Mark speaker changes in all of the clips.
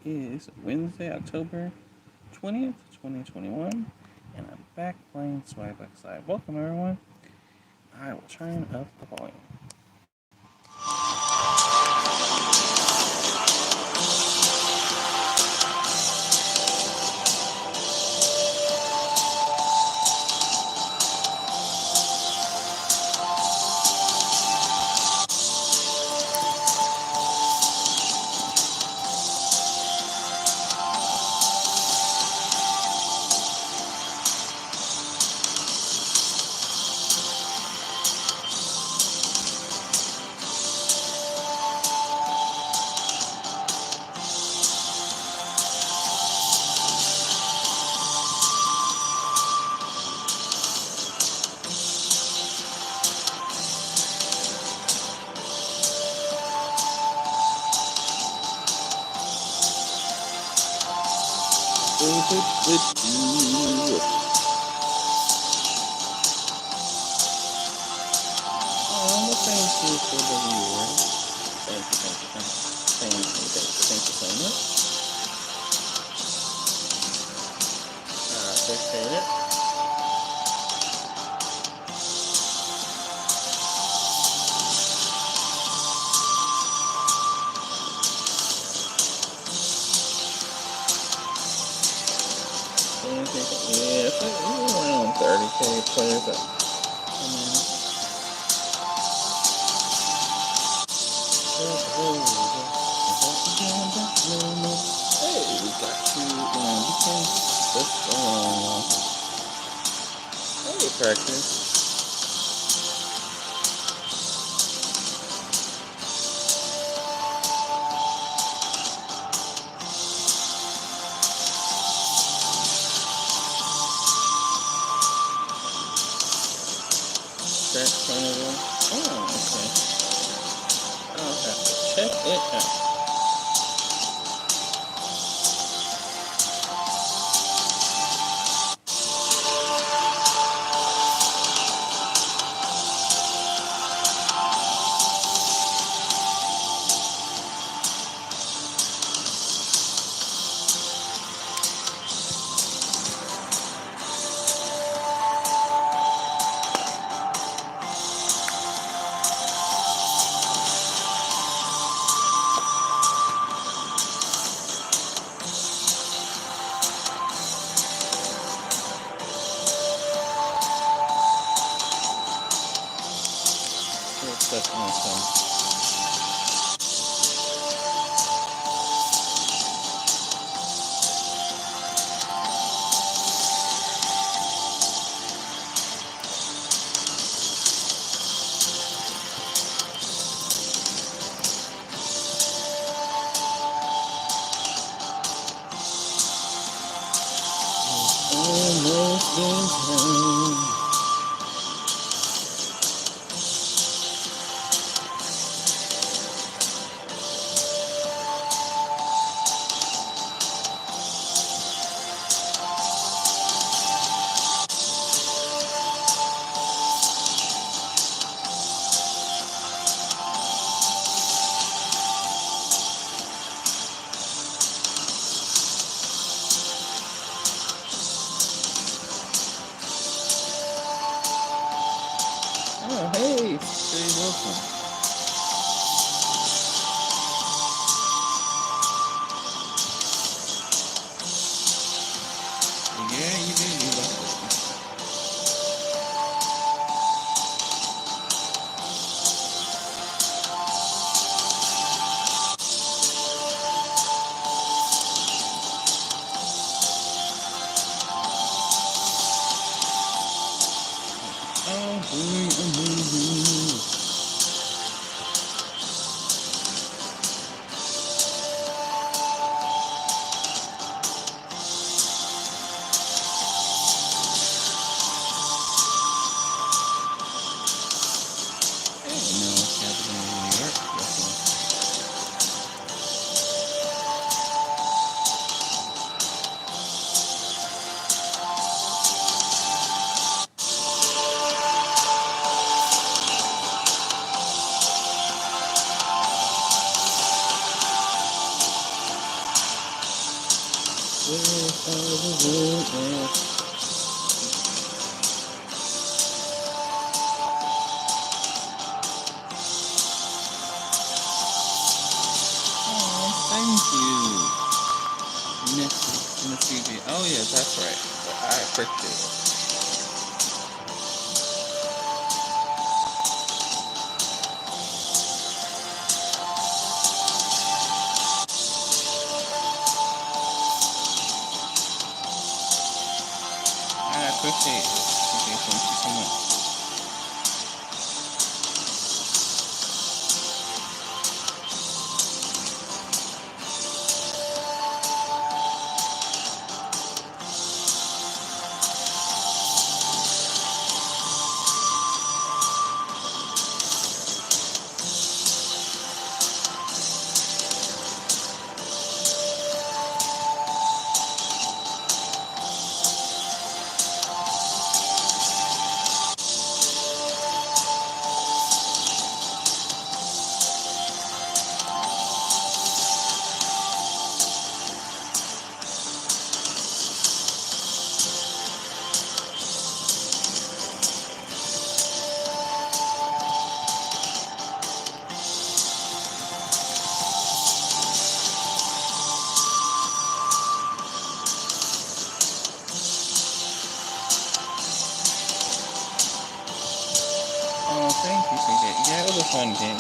Speaker 1: is Wednesday, October 20th, 2021, and I'm back playing Swagbucks Live. Welcome, everyone. I will turn up the volume. Thank you for the viewer. Thank you so much. I appreciate it. Yeah, it's like around 30K players up. Hey, we got you in defense. Let's go. Hey, practice. That carnival. Oh, okay. I'll have to check it out. That's awesome. Almost in time. Thank you, Miss CG. Oh yeah, that's right. I appreciate it. I appreciate it. CG, thank you so much. Oh, thank you, CJ. Yeah, it was a fun game.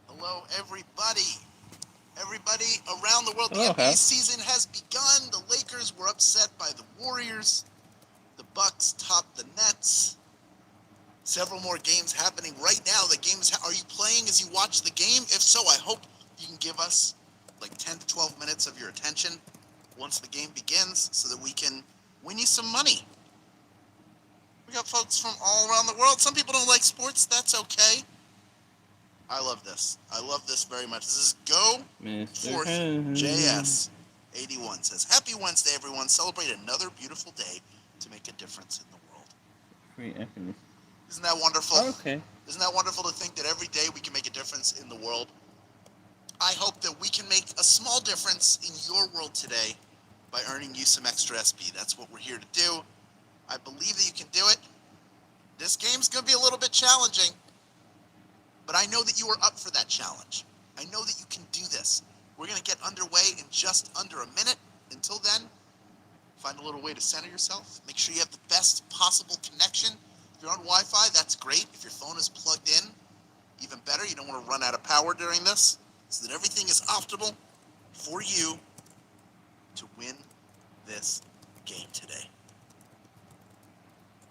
Speaker 2: Hello, everybody. Everybody around the world.
Speaker 1: Hello,
Speaker 2: The NBA
Speaker 1: Hal.
Speaker 2: season has begun. The Lakers were upset by the Warriors. The Bucks topped the Nets. Several more games happening right now. The games. Are you playing as you watch the game? If so, I hope you can give us like 10 to 12 minutes of your attention once the game begins so that we can win you some money. We got folks from all around the world. Some people don't like sports. That's okay. I love this. I love this very much. This is Go
Speaker 1: Mr.
Speaker 2: Forth
Speaker 1: Hans.
Speaker 2: JS 81 says, Happy Wednesday, everyone. Celebrate another beautiful day to make a difference in the world.
Speaker 1: Free happiness.
Speaker 2: Isn't that wonderful?
Speaker 1: Okay.
Speaker 2: Isn't that wonderful to think that every day we can make a difference in the world? I hope that we can make a small difference in your world today by earning you some extra SP. That's what we're here to do. I believe that you can do it. This game's going to be a little bit challenging, but I know that you are up for that challenge. I know that you can do this. We're going to get underway in just under a minute. Until then, find a little way to center yourself. Make sure you have the best possible connection. If you're on Wi-Fi, that's great. If your phone is plugged in, even better. You don't want to run out of power during this, so that everything is optimal for you to win this game today.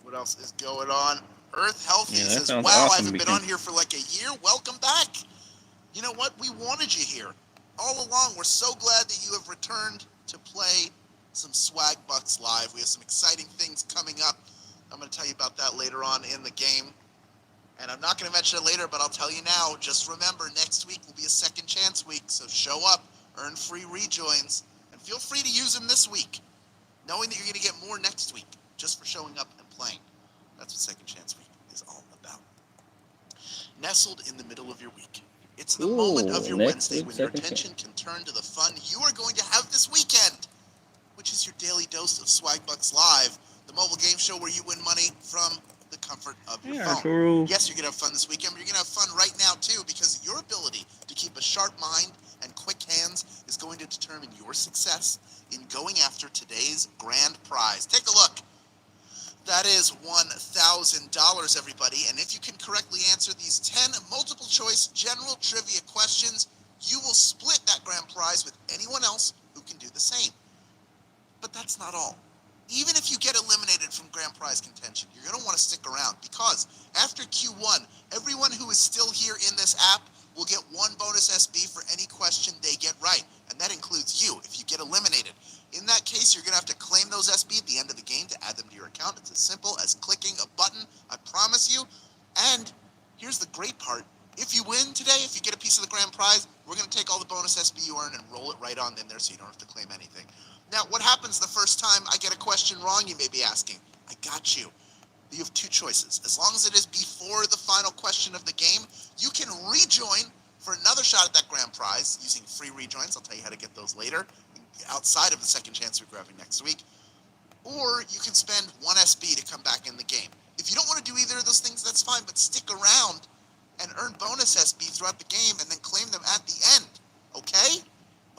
Speaker 2: What else is going on? Earth Healthy says, wow,
Speaker 1: awesome,
Speaker 2: I haven't been on here for like a year. Welcome back. You know what? We wanted you here all along. We're so glad that you have returned to play some Swagbucks live. We have some exciting things coming up. I'm going to tell you about that later on in the game. And I'm not going to mention it later, but I'll tell you now. Just remember, next week will be a second chance week. So show up, earn free rejoins, and feel free to use them this week, knowing that you're going to get more next week just for showing up and playing. That's what second chance week is all about. Nestled in the middle of your week. It's the moment of your Wednesday when your attention can turn to the fun you are going to have this weekend, which is your daily dose of Swagbucks Live, the mobile game show where you win money from the comfort of your phone.
Speaker 1: True.
Speaker 2: Yes, you're going to have fun this weekend, but you're going to have fun right now, too, because your ability to keep a sharp mind and quick hands is going to determine your success in going after today's grand prize. Take a look. That is $1,000, everybody. And if you can correctly answer these 10 multiple choice general trivia questions, you will split that grand prize with anyone else that's not all. Even if you get eliminated from grand prize contention, you're going to want to stick around because after Q1, everyone who is still here in this app will get 1 bonus SB for any question they get right. And that includes you if you get eliminated. In that case, you're going to have to claim those SB at the end of the game to add them to your account. It's as simple as clicking a button, I promise you. And here's the great part. If you win today, if you get a piece of the grand prize, we're going to take all the bonus SB you earn and roll it right on in there so you don't have to claim anything. Now, what happens the first time I get a question wrong, you may be asking? I got you. You have 2 choices. As long as it is before the final question of the game, you can rejoin for another shot at that grand prize using free rejoins. I'll tell you how to get those later, outside of the second chance we're grabbing next week. Or you can spend 1 SB to come back in the game. If you don't want to do either of those things, that's fine, but stick around and earn bonus SB throughout the game and then claim them at the end. Okay?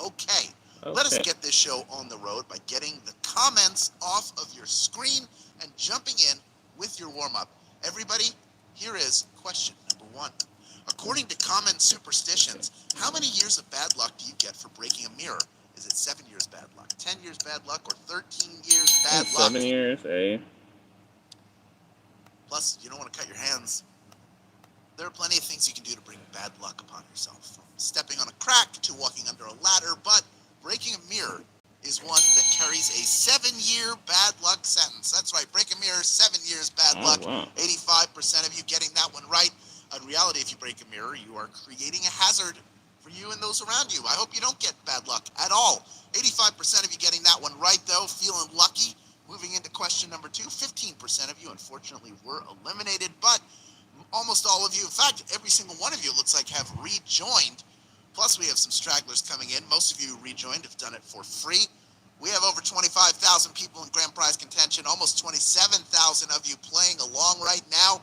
Speaker 2: Okay. Let us get this show on the road by getting the comments off of your screen and jumping in with your warm-up. Everybody, here is question number 1. According to common superstitions, how many years of bad luck do you get for breaking a mirror? Is it 7 years bad luck, 10 years bad luck, or 13 years bad luck?
Speaker 1: 7 years, eh?
Speaker 2: Plus, you don't want to cut your hands. There are plenty of things you can do to bring bad luck upon yourself, from stepping on a crack to walking under a ladder, but breaking a mirror is one that carries a 7-year bad luck sentence. That's right, break a mirror, 7 years bad luck.
Speaker 1: Wow.
Speaker 2: 85% of you getting that one right. In reality, if you break a mirror, you are creating a hazard for you and those around you. I hope you don't get bad luck at all. 85% of you getting that one right, though, feeling lucky. Moving into question number 2, 15% of you, unfortunately, were eliminated, but almost all of you, in fact, every single one of you, it looks like, have rejoined. Plus, we have some stragglers coming in. Most of you who rejoined have done it for free. We have over 25,000 people in grand prize contention, almost 27,000 of you playing along right now.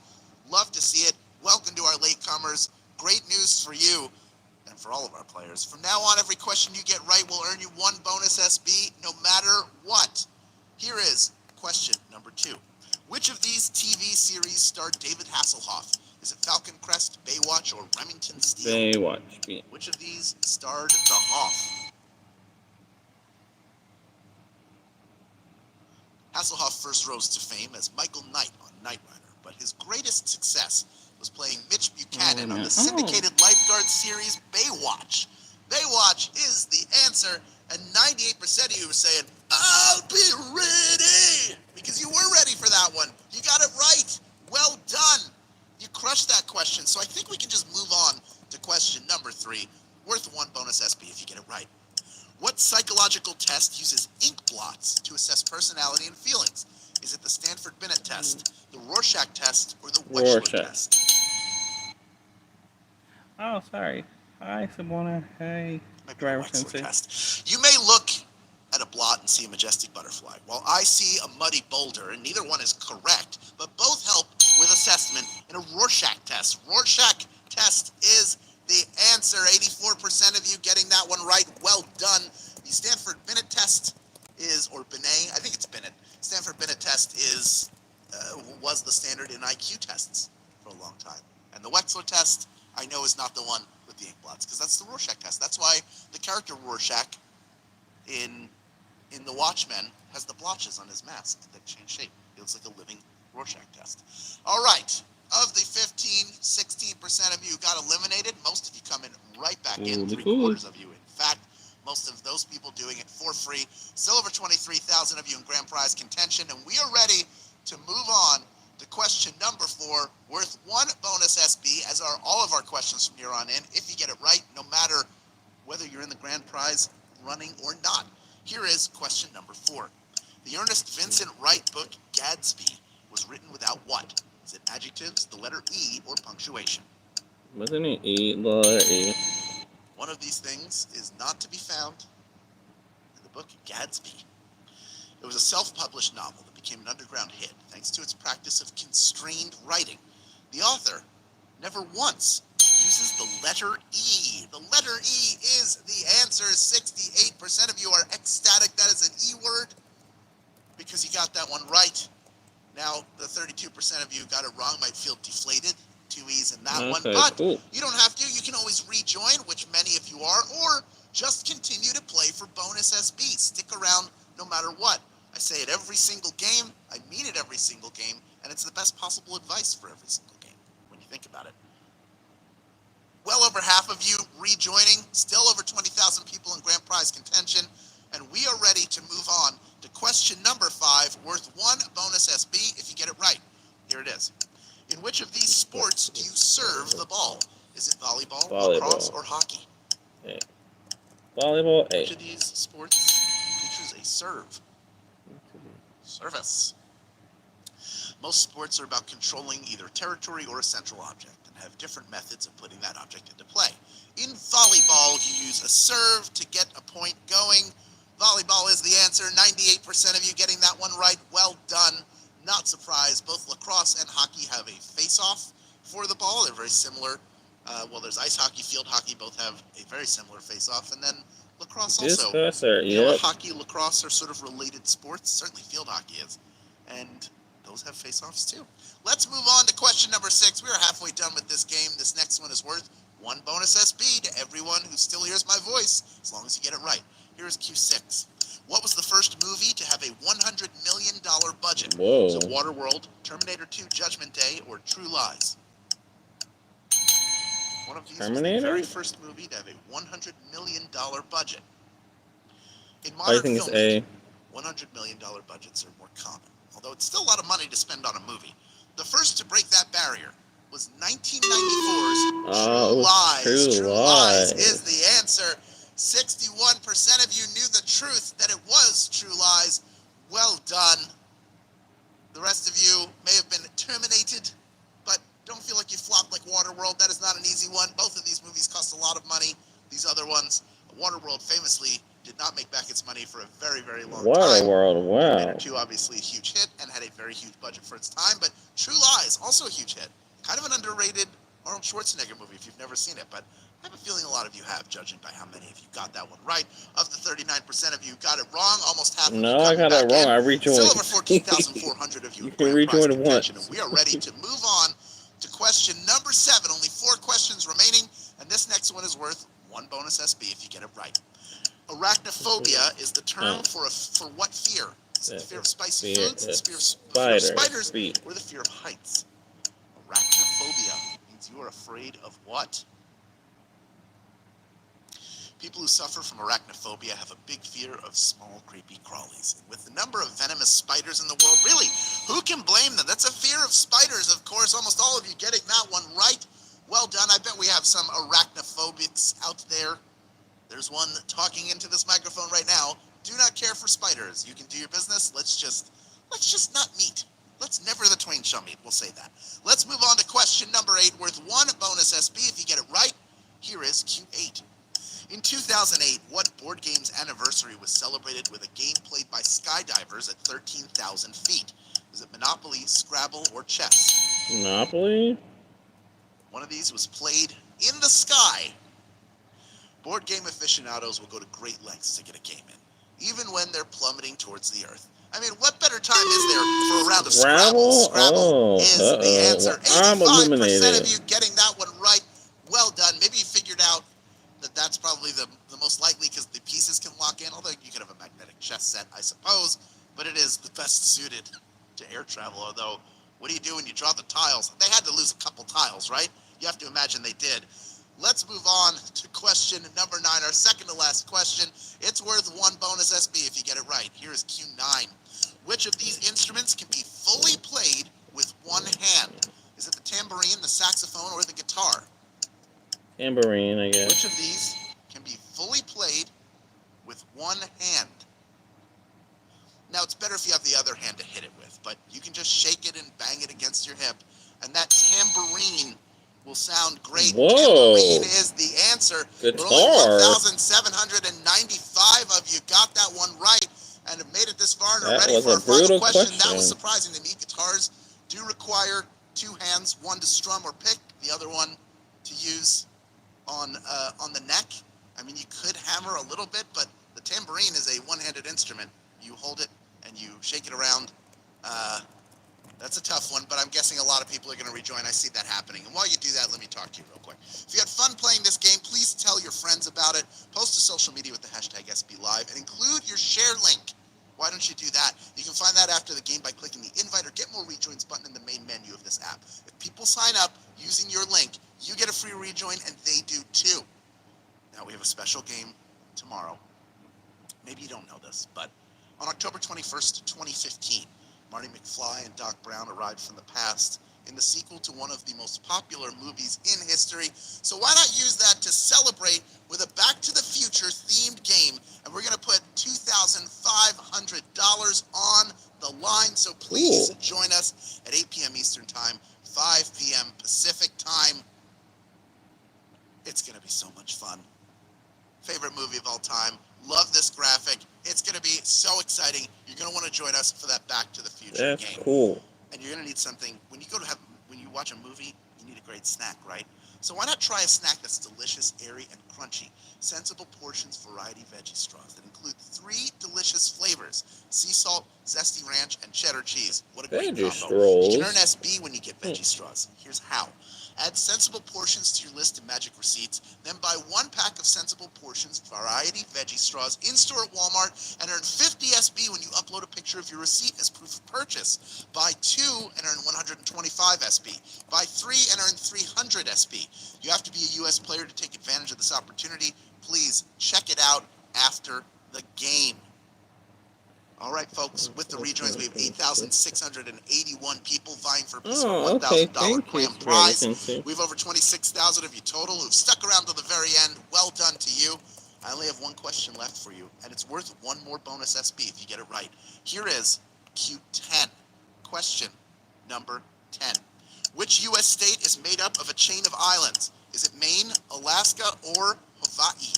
Speaker 2: Love to see it. Welcome to our latecomers. Great news for you and for all of our players. From now on, every question you get right will earn you 1 bonus SB, no matter what. Here is question number 2. Which of these TV series starred David Hasselhoff? Is it Falcon Crest, Baywatch, or Remington Steele?
Speaker 1: Baywatch.
Speaker 2: Which of these starred the Hoff? Hasselhoff first rose to fame as Michael Knight on Knight Rider, but his greatest success was playing Mitch Buchanan on the syndicated lifeguard series Baywatch. Baywatch is the answer, and 98% of you were saying, I'll be ready! Because you were ready for that one. You got it right. Well done. You crushed that question, so I think we can just move on to question number 3, worth 1 bonus SB if you get it right. What psychological test uses ink blots to assess personality and feelings? Is it the Stanford Binet test, the Rorschach test, or the Wechsler test?
Speaker 1: Oh, sorry. Hi, Sabona. Hey, driver sensei.
Speaker 2: Test. You may look at a blot and see a majestic butterfly, while I see a muddy boulder, and neither one is correct, but both help with assessment in a Rorschach test. Rorschach test is the answer. 84% of you getting that one right. Well done. The Stanford Binet test is, or Binet, I think it's Binet. Stanford Binet test is was the standard in IQ tests for a long time. And the Wechsler test, I know, is not the one with the ink blots, because that's the Rorschach test. That's why the character Rorschach in The Watchmen has the blotches on his mask that change shape. He looks like a living Rorschach test. All right. Of the 16% of you who got eliminated, most of you come in right back in. 3/4 of you, in fact. Most of those people doing it for free. Still over 23,000 of you in grand prize contention, and we are ready to move on to question number 4, worth 1 bonus SB, as are all of our questions from here on in, if you get it right, no matter whether you're in the grand prize running or not. Here is question number 4. The Ernest Vincent Wright book, Gadsby, was written without what? Is it adjectives, the letter E, or punctuation?
Speaker 1: Wasn't it E? The letter E.
Speaker 2: One of these things is not to be found in the book Gadsby. It was a self-published novel that became an underground hit thanks to its practice of constrained writing. The author never once uses the letter E. The letter E is the answer. 68% of you are ecstatic. That is an E word because you got that one right. Now, the 32% of you who got it wrong might feel deflated. 2 E's in that one, but
Speaker 1: cool.
Speaker 2: You don't have to. You can always rejoin, which many of you are, or just continue to play for bonus SB. Stick around no matter what. I say it every single game, I mean it every single game, and it's the best possible advice for every single game, when you think about it. Well over half of you rejoining, still over 20,000 people in grand prize contention, and we are ready to move on to question number 5, worth 1 bonus SB if you get it right. Here it is. In which of these sports do you serve the ball? Is it volleyball, lacrosse, or hockey?
Speaker 1: A. Volleyball, A.
Speaker 2: Which of these sports features a serve? Service. Most sports are about controlling either territory or a central object and have different methods of putting that object into play. In volleyball, you use a serve to get a point going. Volleyball is the answer. 98% of you getting that one right. Well done. Not surprised. Both lacrosse and hockey have a face-off for the ball. They're very similar. Well, there's ice hockey, field hockey. Both have a very similar face-off. And then lacrosse also. Hockey, lacrosse are sort of related sports. Certainly field hockey is. And those have face-offs too. Let's move on to question number 6. We are halfway done with this game. This next one is worth 1 bonus SB to everyone who still hears my voice, as long as you get it right. Here is Q6. What was the first movie to have a $100 million budget?
Speaker 1: Whoa.
Speaker 2: So Waterworld, Terminator 2, Judgment Day, or True Lies? One of these
Speaker 1: Terminator?
Speaker 2: was the very first movie to have a $100 million budget. In modern
Speaker 1: I think it's
Speaker 2: filmmaking,
Speaker 1: A.
Speaker 2: $100 million budgets are more common, although it's still a lot of money to spend on a movie. The first to break that barrier was 1994's True Lies. True Lies is the answer. 61% of you knew the truth that it was True Lies. Well done. The rest of you may have been terminated, but don't feel like you flopped like Waterworld. That is not an easy one. Both of these movies cost a lot of money. These other ones, Waterworld famously did not make back its money for a very, very long time.
Speaker 1: Waterworld, wow.
Speaker 2: Terminator 2, obviously a huge hit and had a very huge budget for its time, but True Lies, also a huge hit. Kind of an underrated Arnold Schwarzenegger movie if you've never seen it, but I have a feeling a lot of you have, judging by how many of you got that one right. Of the 39% of you got it wrong, almost half of you
Speaker 1: I got it wrong. I rejoined.
Speaker 2: Still over 14,400 of you.
Speaker 1: You can rejoin it once.
Speaker 2: And we are ready to move on to question number 7. Only 4 questions remaining, and this next one is worth 1 bonus SB if you get it right. Arachnophobia is the term for what fear? Is it the fear of spicy foods, the fear of spiders, or the fear of heights? Arachnophobia means you are afraid of what? People who suffer from arachnophobia have a big fear of small, creepy crawlies. And with the number of venomous spiders in the world, really, who can blame them? That's a fear of spiders, of course. Almost all of you getting that one right. Well done. I bet we have some arachnophobics out there. There's one talking into this microphone right now. Do not care for spiders. You can do your business. Let's just not meet. Let's never the twain shall meet. We'll say that. Let's move on to question number 8, worth 1 bonus SB if you get it right. Here is Q8. In 2008, what board game's anniversary was celebrated with a game played by skydivers at 13,000 feet? Was it Monopoly, Scrabble, or chess?
Speaker 1: Monopoly?
Speaker 2: One of these was played in the sky. Board game aficionados will go to great lengths to get a game in, even when they're plummeting towards the earth. I mean, what better time is there for a round of Scrabble? Scrabble is the answer. 85% of you getting that one right. Well done. Maybe you figured out that that's probably the most likely because the pieces can lock in, although you could have a magnetic chess set, I suppose, but it is the best suited to air travel, although what do you do when you draw the tiles? They had to lose a couple tiles, right? You have to imagine they did. Let's move on to question number 9, our second to last question. It's worth 1 bonus SB if you get it right. Here is Q9. Which of these instruments can be fully played with one hand? Is it the tambourine, the saxophone, or the guitar?
Speaker 1: Tambourine, I guess.
Speaker 2: Which of these can be fully played with one hand? Now, it's better if you have the other hand to hit it with, but you can just shake it and bang it against your hip, and that tambourine will sound great.
Speaker 1: Whoa.
Speaker 2: Tambourine is the answer.
Speaker 1: Guitar.
Speaker 2: Only 1,795 of you got that one right and have made it this far and are ready for a final question. That was surprising to me. Guitars do require 2 hands, one to strum or pick, the other one to use on the neck. I mean, you could hammer a little bit, but the tambourine is a one-handed instrument. You hold it and you shake it around. That's a tough one, but I'm guessing a lot of people are going to rejoin. I see that happening. And while you do that, let me talk to you real quick. If you had fun playing this game, please tell your friends about it. Post to social media with the hashtag SBLive and include your share link Why don't you do that? You can find that after the game by clicking the invite or get more rejoins button in the main menu of this app. If people sign up using your link, you get a free rejoin and they do too. Now we have a special game tomorrow. Maybe you don't know this, but on October 21st, 2015, Marty McFly and Doc Brown arrived from the past in the sequel to one of the most popular movies in history. So why not use that to celebrate with a Back to the Future themed game? And we're going to put $2,500 on the line. So please join us at 8 p.m. Eastern Time, 5 p.m. Pacific Time. It's going to be so much fun. Favorite movie of all time. Love this graphic. It's going to be so exciting. You're going to want to join us for that Back to the Future game.
Speaker 1: That's cool.
Speaker 2: And you're going to need something. When you watch a movie, you need a great snack, right? So why not try a snack that's delicious, airy, and crunchy? Sensible Portions Variety Veggie Straws that include 3 delicious flavors: sea salt, zesty ranch, and cheddar cheese. What a great combo.
Speaker 1: Straws.
Speaker 2: You can earn SB when you get veggie straws. Here's how. Add Sensible Portions to your list of magic receipts, then buy 1 pack of Sensible Portions Variety Veggie Straws in-store at Walmart and earn 50 SB when you upload a picture of your receipt as proof of purchase. Buy 2 and earn 125 SB. Buy 3 and earn 300 SB. You have to be a U.S. player to take advantage of this opportunity. Please check it out after the game. All right, folks, with the rejoins, we have 8,681 people vying for a piece of a $1,000 grand prize. We have over 26,000 of you total who've stuck around to the very end. Well done to you. I only have one question left for you, and it's worth 1 more bonus SB if you get it right. Here is Q10. Question number 10. Which U.S. state is made up of a chain of islands? Is it Maine, Alaska, or Hawaii?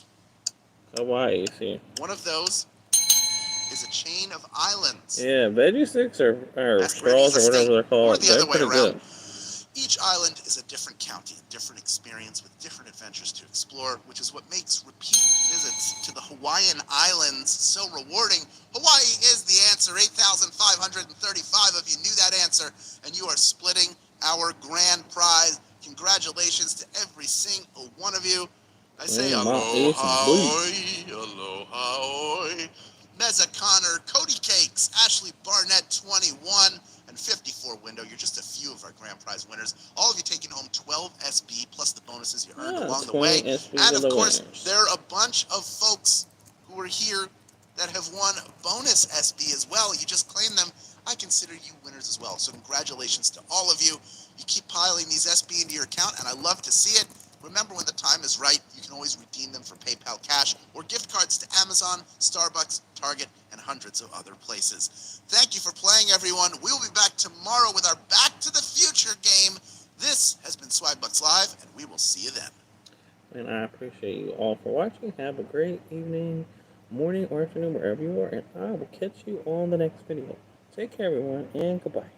Speaker 1: Hawaii, see.
Speaker 2: One of those is a chain of islands.
Speaker 1: Yeah, veggie sticks or straws or whatever they're called.
Speaker 2: Or the other way around.
Speaker 1: Good.
Speaker 2: Each island is a different county, different experience with different adventures to explore, which is what makes repeat visits to the Hawaiian Islands so rewarding. Hawaii is the answer. 8,535 of you knew that answer, and you are splitting our grand prize. Congratulations to every single one of you. I say aloha, oi, aloha, oi. Meza Connor, Cody Cakes, Ashley Barnett, 21, and 54 Window. You're just a few of our grand prize winners. All of you taking home 12 SB plus the bonuses you earned along the way. And of course, there are a bunch of folks who are here that have won bonus SB as well. You just claim them. I consider you winners as well. So congratulations to all of you. You keep piling these SB into your account, and I love to see it. Remember, when the time is right, you can always redeem them for PayPal cash or gift cards to Amazon, Starbucks, Target, and hundreds of other places. Thank you for playing, everyone. We'll be back tomorrow with our Back to the Future game. This has been Swagbucks Live, and we will see you then.
Speaker 1: And I appreciate you all for watching. Have a great evening, morning, or afternoon, wherever you are, and I will catch you on the next video. Take care, everyone, and goodbye.